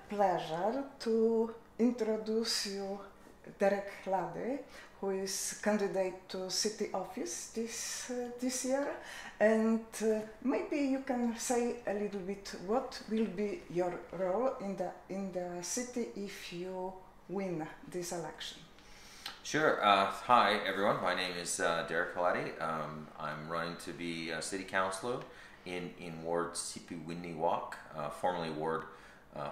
pleasure to introduce you Derek Hlady, who is candidate to city office this year, and maybe you can say a little bit what will be your role in the city if you win this election. Sure. Hi, everyone. My name is Derek Hlady. I'm running to be a city councilor in Ward Sipi-Winniwak, formerly Ward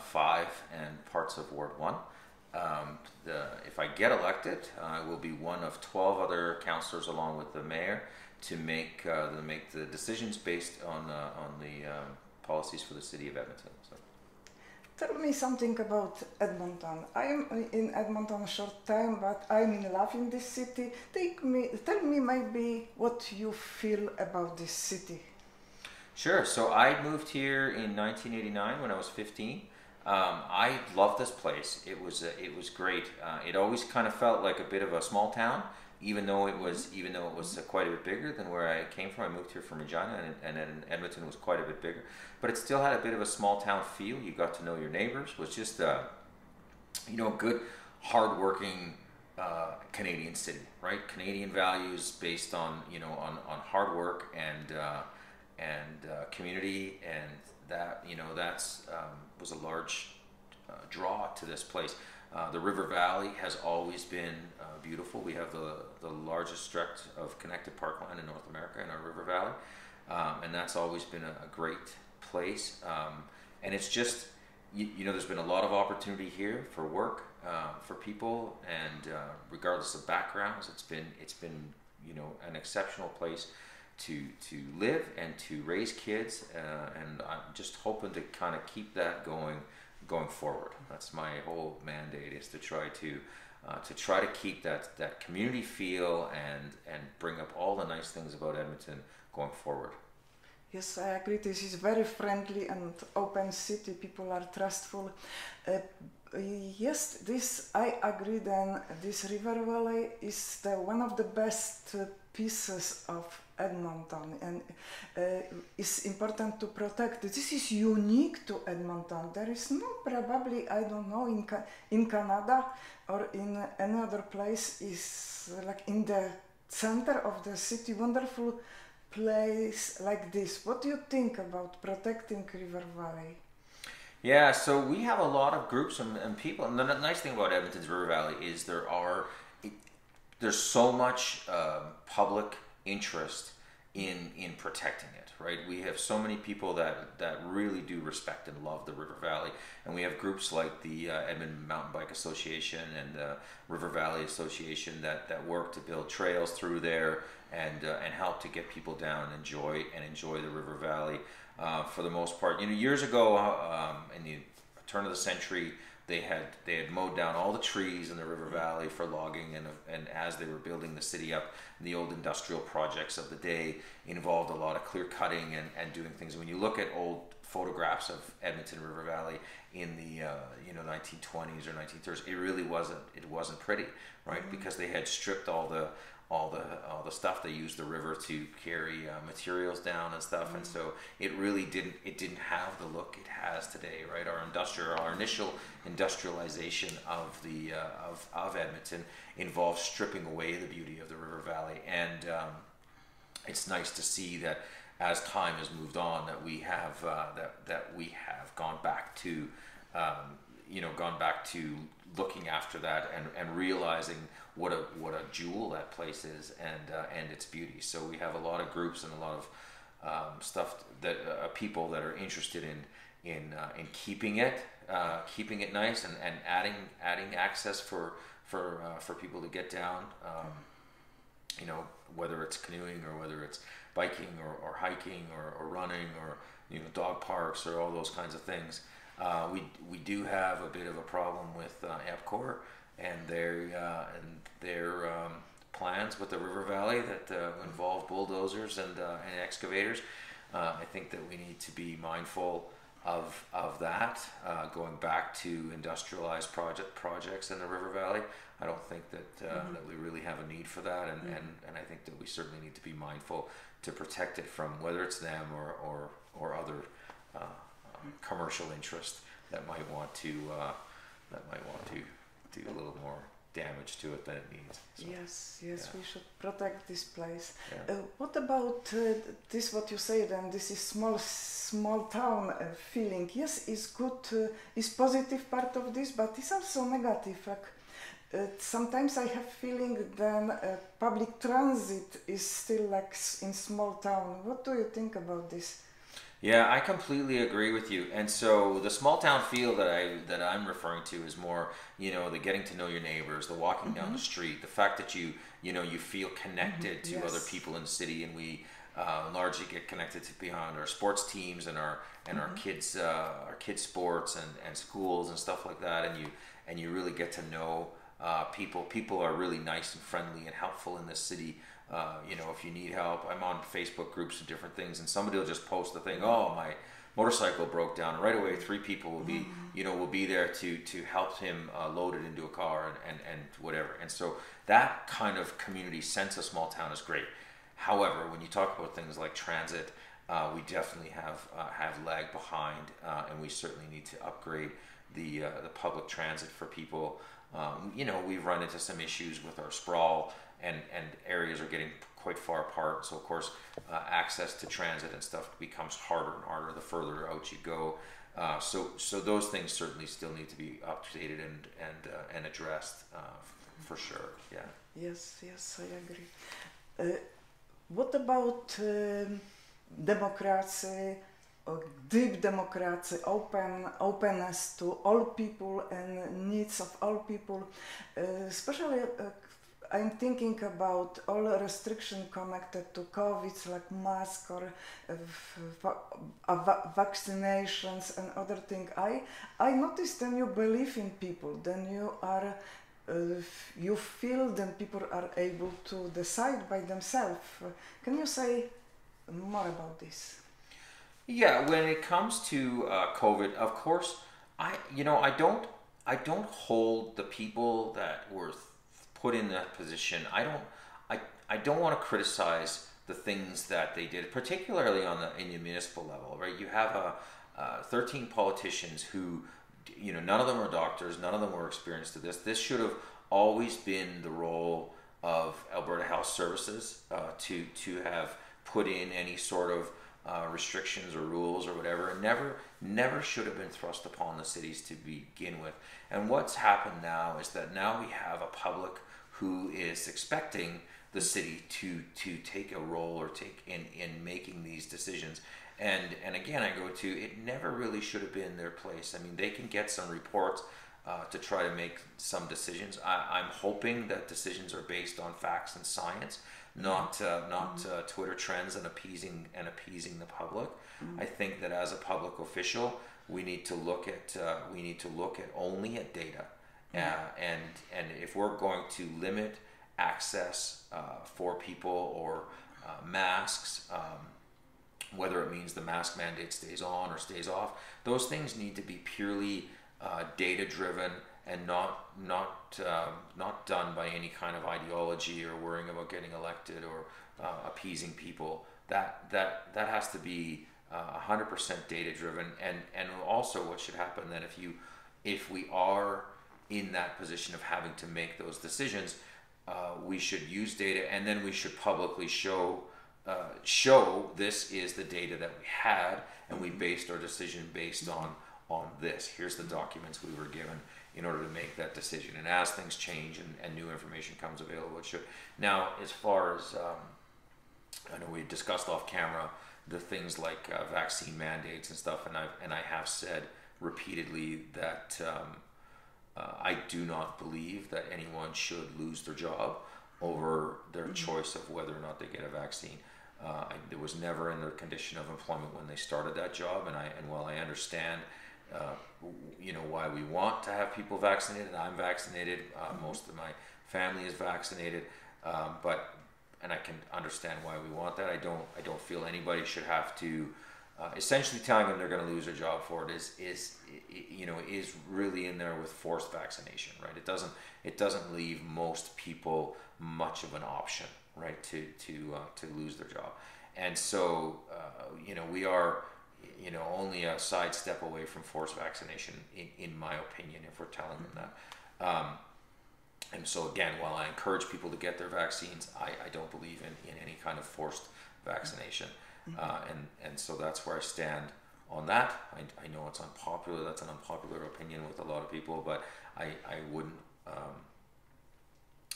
5 and parts of Ward 1. If I get elected, I will be one of 12 other councillors along with the mayor to make the decisions based on the policies for the city of Edmonton. So. Tell me something about Edmonton. I am in Edmonton a short time, but I'm in love in this city. Tell me maybe what you feel about this city. Sure. So I moved here in 1989 when I was 15. I love this place. It was great. It always kind of felt like a bit of a small town, even though it was quite a bit bigger than where I came from. I moved here from Regina, and then Edmonton was quite a bit bigger, but it still had a bit of a small town feel. You got to know your neighbors. It was just good, hard-working Canadian city, right? Canadian values based on on hard work and community, and that was a large draw to this place. The River Valley has always been beautiful. We have the largest stretch of connected parkland in North America in our River Valley, and that's always been a great place. And it's just there's been a lot of opportunity here for work for people, and regardless of backgrounds, it's been an exceptional place to live and to raise kids, and I'm just hoping to kind of keep that going forward. That's my whole mandate, is to try to keep that community feel and bring up all the nice things about Edmonton going forward. Yes, I agree. This is very friendly and open city. People are trustful. Yes, I agree. Then this River Valley is one of the best pieces of Edmonton, and it's important to protect. This is unique to Edmonton. There is no, probably, I don't know, in Canada or in any other place, is like in the center of the city, wonderful place like this. What do you think about protecting River Valley? Yeah, so we have a lot of groups and people, and the nice thing about Edmonton's River Valley is there's so much public interest in protecting it, right? We have so many people that really do respect and love the River Valley, and we have groups like the Edmonton Mountain Bike Association and the River Valley Association that work to build trails through there and help to get people down and enjoy the River Valley. For the most part, years ago, in the turn of the century, they had mowed down all the trees in the River Valley for logging, and as they were building the city up, the old industrial projects of the day involved a lot of clear cutting and doing things. When you look at old photographs of Edmonton River Valley in the 1920s or 1930s, it wasn't pretty, right? Mm-hmm. Because they had stripped all the stuff. They used the river to carry materials down and stuff, and so it really didn't have the look it has today, right? Our initial industrialization of Edmonton involved stripping away the beauty of the River Valley, and it's nice to see that as time has moved on, that we have gone back to looking after that and realizing what a jewel that place is and its beauty. So we have a lot of groups and a lot of stuff that people that are interested in keeping it nice and adding access for people to get down. Whether it's canoeing or whether it's biking or hiking or running or dog parks or all those kinds of things. We do have a bit of a problem with EPCOR and their plans with the River Valley that involve bulldozers and excavators. I think that we need to be mindful of that, going back to industrialized projects in the River Valley. I don't think that that we really have a need for that, and I think that we certainly need to be mindful to protect it from whether it's them or other commercial interest. that might want to do a little more damage to it than it needs. So, yes, yes, yeah. we should protect this place. Yeah. What about this? What you said, and this is small town feeling. Yes, is good. Is positive part of this, but it's also negative. Like sometimes I have feeling then public transit is still like in small town. What do you think about this? Yeah, I completely agree with you. And so the small town feel that I'm referring to is more, the getting to know your neighbors, the walking down the street, the fact that you feel connected to other people in the city, and we largely get connected to behind our sports teams and our kids sports and schools and stuff like that, and you really get to know people. People are really nice and friendly and helpful in this city. If you need help, I'm on Facebook groups and different things, and somebody will just post the thing, oh, my motorcycle broke down, and right away 3 people will be there to help him load it into a car and whatever. And so that kind of community sense of small town is great. However, when you talk about things like transit, we definitely have lag behind, and we certainly need to upgrade the public transit for people. We've run into some issues with our sprawl, and areas are getting quite far apart. So of course, access to transit and stuff becomes harder and harder the further out you go. So those things certainly still need to be updated and addressed for sure. Yeah. Yes, I agree. What about democracy, deep democracy, openness to all people and needs of all people, especially I'm thinking about all restriction connected to COVID, like mask or vaccinations and other things. I noticed then you believe in people, then you feel then people are able to decide by themselves. Can you say more about this? Yeah, when it comes to COVID, of course, I don't hold the people that were put in that position. I don't want to criticize the things that they did, particularly in the municipal level, right? You have 13 politicians who, none of them are doctors, none of them were experienced to this. This should have always been the role of Alberta Health Services to have put in any sort of restrictions or rules or whatever, and never should have been thrust upon the cities to begin with. And what's happened now is that now we have a public who is expecting the city to take a role or take in making these decisions. And again, I go to, it never really should have been their place. I mean, they can get some reports to try to make some decisions. I'm hoping that decisions are based on facts and science, not Twitter trends and appeasing the public. I think that as a public official, we need to look at only at data, and if we're going to limit access for people or masks, whether it means the mask mandate stays on or stays off, those things need to be purely data driven and not done by any kind of ideology or worrying about getting elected or appeasing people. That has to be 100% data driven. And also what should happen then, if we are in that position of having to make those decisions, we should use data, and then we should publicly show this is the data that we had, and we based our decision based on this. Here's the documents we were given in order to make that decision. And as things change and new information comes available, it should. Now, as far as I know, we discussed off camera the things like vaccine mandates and stuff, and I have said repeatedly that I do not believe that anyone should lose their job over their choice of whether or not they get a vaccine. It was never in their condition of employment when they started that job, and while I understand why we want to have people vaccinated, I'm vaccinated, most of my family is vaccinated, and I can understand why we want that. I don't feel anybody should have to essentially telling them they're going to lose their job for it is really in there with forced vaccination, right? It doesn't leave most people much of an option, right, to lose their job. And so we are only a sidestep away from forced vaccination, in my opinion, if we're telling them that. And so again, while I encourage people to get their vaccines, I don't believe in any kind of forced vaccination. And so that's where I stand on that. I know it's unpopular. That's an unpopular opinion with a lot of people, but I wouldn't.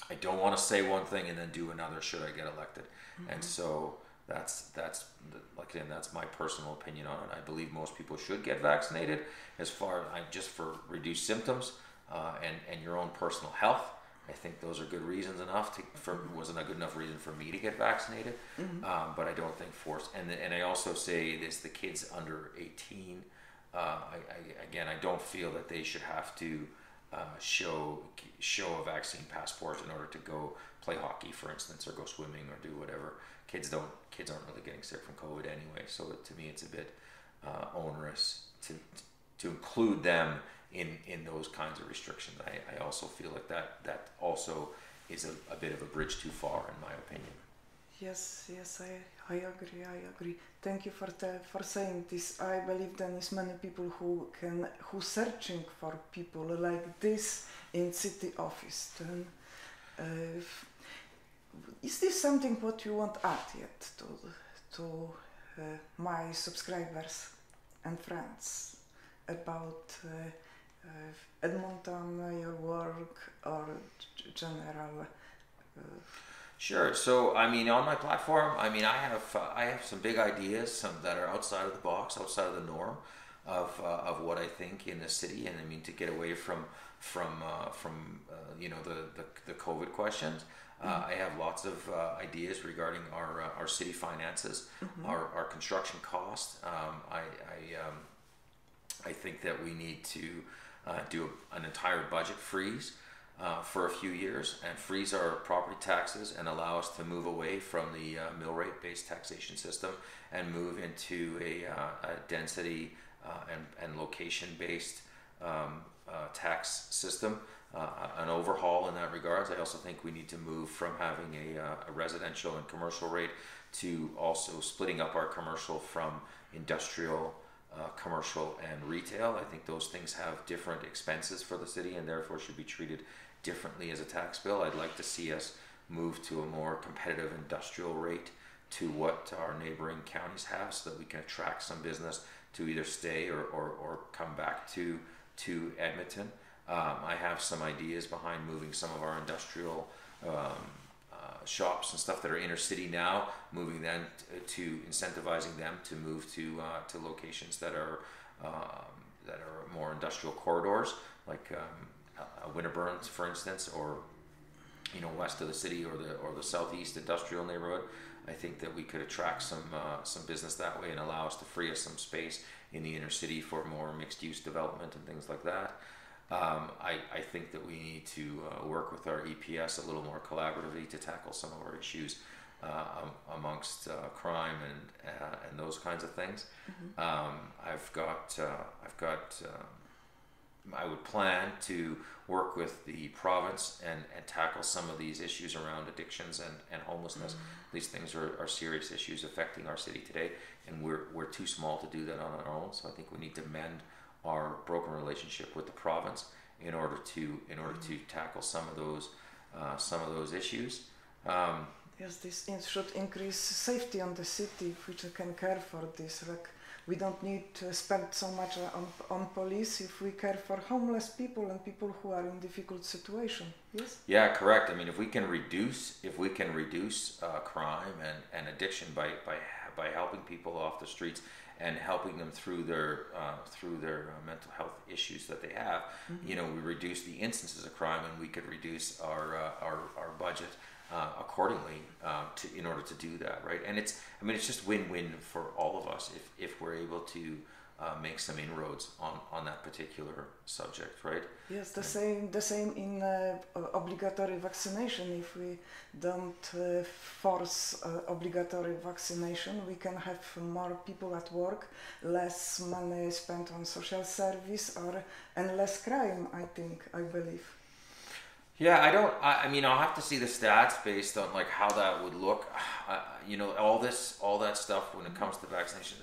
I don't want to say one thing and then do another should I get elected. And so that's my personal opinion on it. I believe most people should get vaccinated just for reduced symptoms and your own personal health. I think those are good reasons enough. Wasn't a good enough reason for me to get vaccinated, but I don't think forced. And I also say this: the kids under 18. I don't feel that they should have to show a vaccine passport in order to go play hockey, for instance, or go swimming or do whatever. Kids aren't really getting sick from COVID anyway. So to me, it's a bit onerous to include them in those kinds of restrictions. I also feel like that also is a bit of a bridge too far, in my opinion. Yes, I agree. Thank you for saying this. I believe there is many people who searching for people like this in city office. Then, is this something what you want to add yet to my subscribers and friends about Edmonton, your work, or general? Sure. So, I mean, on my platform, I have some big ideas, some that are outside of the box, outside of the norm of what I think in the city, and I mean to get away from the COVID questions. I have lots of ideas regarding our city finances, our construction costs. I think that we need to do an entire budget freeze for a few years and freeze our property taxes and allow us to move away from the mill rate based taxation system and move into a density and location based tax system, an overhaul in that regards. I also think we need to move from having a residential and commercial rate to also splitting up our commercial from industrial, commercial and retail. I think those things have different expenses for the city and therefore should be treated differently as a tax bill. I'd like to see us move to a more competitive industrial rate to what our neighboring counties have so that we can attract some business to either stay or come back to Edmonton. I have some ideas behind moving some of our industrial shops and stuff that are inner city now, moving them to incentivizing them to move to locations that are more industrial corridors, like Winterburn, for instance, or west of the city or the southeast industrial neighborhood. I think that we could attract some business that way and allow us to free us some space in the inner city for more mixed use development and things like that. I think that we need to work with our EPS a little more collaboratively to tackle some of our issues amongst crime and those kinds of things. I would plan to work with the province and tackle some of these issues around addictions and homelessness. These things are serious issues affecting our city today, and we're too small to do that on our own. So I think we need to mend our broken relationship with the province in order to tackle some of those issues. Yes, this should increase safety on the city, which can care for this. Like, we don't need to spend so much on police if we care for homeless people and people who are in difficult situation. Yes. Yeah, correct. I mean, if we can reduce crime and addiction by helping people off the streets and helping them through their mental health issues that they have, we reduce the instances of crime, and we could reduce our budget accordingly in order to do that, right? And it's just win-win for all of us if we're able to make some inroads on that particular subject, right? Yes, the same in obligatory vaccination. If we don't force obligatory vaccination, we can have more people at work, less money spent on social service, and less crime. I believe. Yeah, I don't. I mean, I'll have to see the stats based on like how that would look. You know, all that stuff when it comes to vaccination,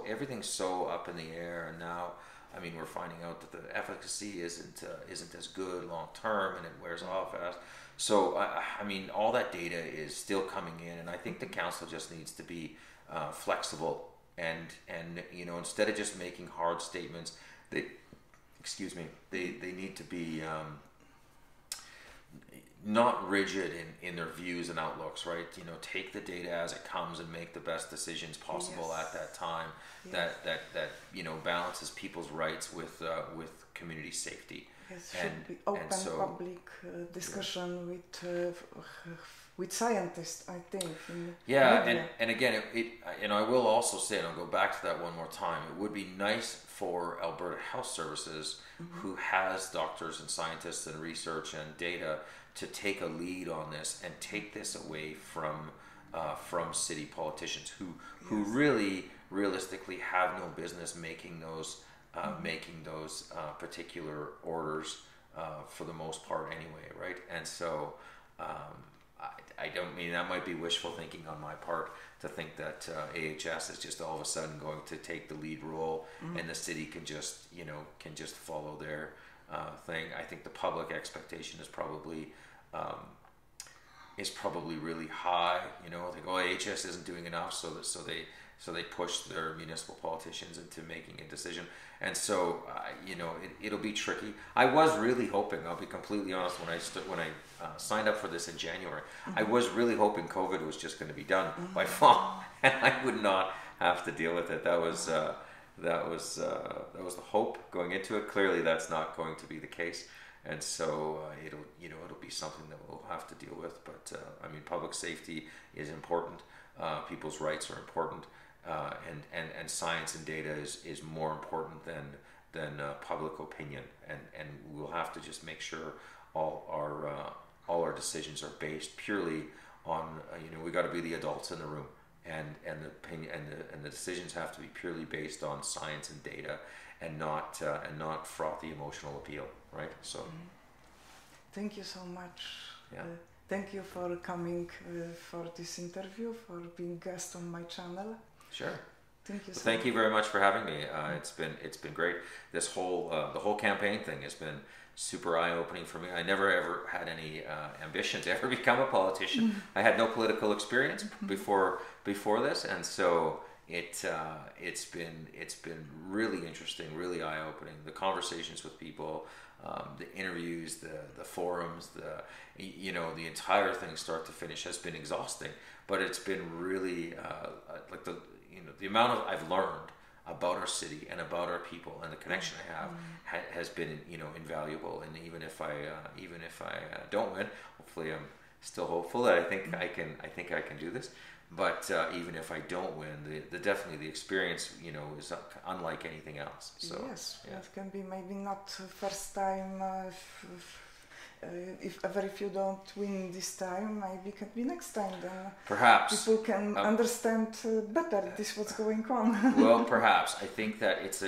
everything's so up in the air. And now, I mean, we're finding out that the efficacy isn't as good long term, and it wears off fast. So, I mean, all that data is still coming in, and I think the council just needs to be flexible and you know, instead of just making hard statements, they need to be not rigid in their views and outlooks, right? You know, take the data as it comes and make the best decisions possible Yes. at that time. Yes. That you know, balances people's rights with community safety. Yes, should be open public discussion with scientists, I think. Yeah, and again, and I will also say, and I'll go back to that one more time, it would be nice for Alberta Health Services, who has doctors and scientists and research and data, to take a lead on this and take this away from city politicians who really realistically have no business making those particular orders for the most part anyway, right? And so I don't mean, that might be wishful thinking on my part to think that AHS is just all of a sudden going to take the lead role and the city can just follow their thing. I think the public expectation is probably really high. You know, like, oh, AHS isn't doing enough, so they push their municipal politicians into making a decision. And so, you know, it'll be tricky. I was really hoping, I'll be completely honest, when I signed up for this in January, I was really hoping COVID was just going to be done by fall, and I would not have to deal with it. That was the hope going into it. Clearly, that's not going to be the case, and so it'll be something that we'll have to deal with. But I mean, public safety is important. People's rights are important. And science and data is more important than public opinion, and we'll have to just make sure all our decisions are based purely on you know, we got to be the adults in the room, and the opinion and the decisions have to be purely based on science and data, and not frothy emotional appeal, right? So thank you so much. Yeah. Thank you for coming for this interview, for being guest on my channel. Sure. Thank you. Thank you very much for having me. It's been great. This whole the whole campaign thing has been super eye-opening for me. I never ever had any ambition to ever become a politician. I had no political experience before this, and so it's been really interesting, really eye-opening. The conversations with people, the interviews, the forums, you know, the entire thing start to finish has been exhausting, but it's been really like the amount I've learned about our city and about our people and the connection I have has been, you know, invaluable. And even if I don't win, hopefully I'm still hopeful that I think I can do this. But even if I don't win, definitely the experience, you know, is unlike anything else. So yes, yeah. It can be maybe not first time. If ever if you don't win this time, maybe it can be next time. Then perhaps people can understand better this what's going on. Well, perhaps I think that it's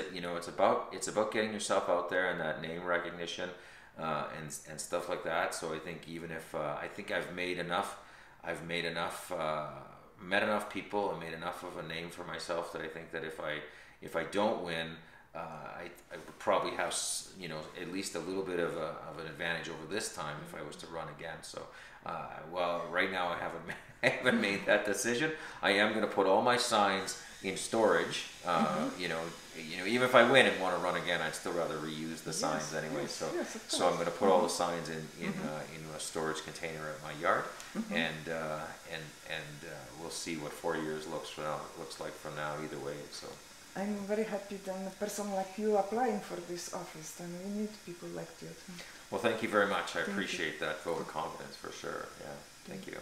about getting yourself out there and that name recognition and stuff like that. So I think even if I think I've made enough, met enough people and made enough of a name for myself that I think that if I don't win, I would probably have, you know, at least a little bit of an advantage over this time if I was to run again. So, well, right now I haven't made that decision. I am going to put all my signs in storage. You know, even if I win and want to run again, I'd still rather reuse the signs anyway. So I'm going to put all the signs in a storage container at my yard, and we'll see what 4 years looks like from now. Either way, so. I'm very happy then a person like you applying for this office. Then we need people like you. Well, thank you very much. I appreciate that vote of confidence for sure. Yeah, thank you.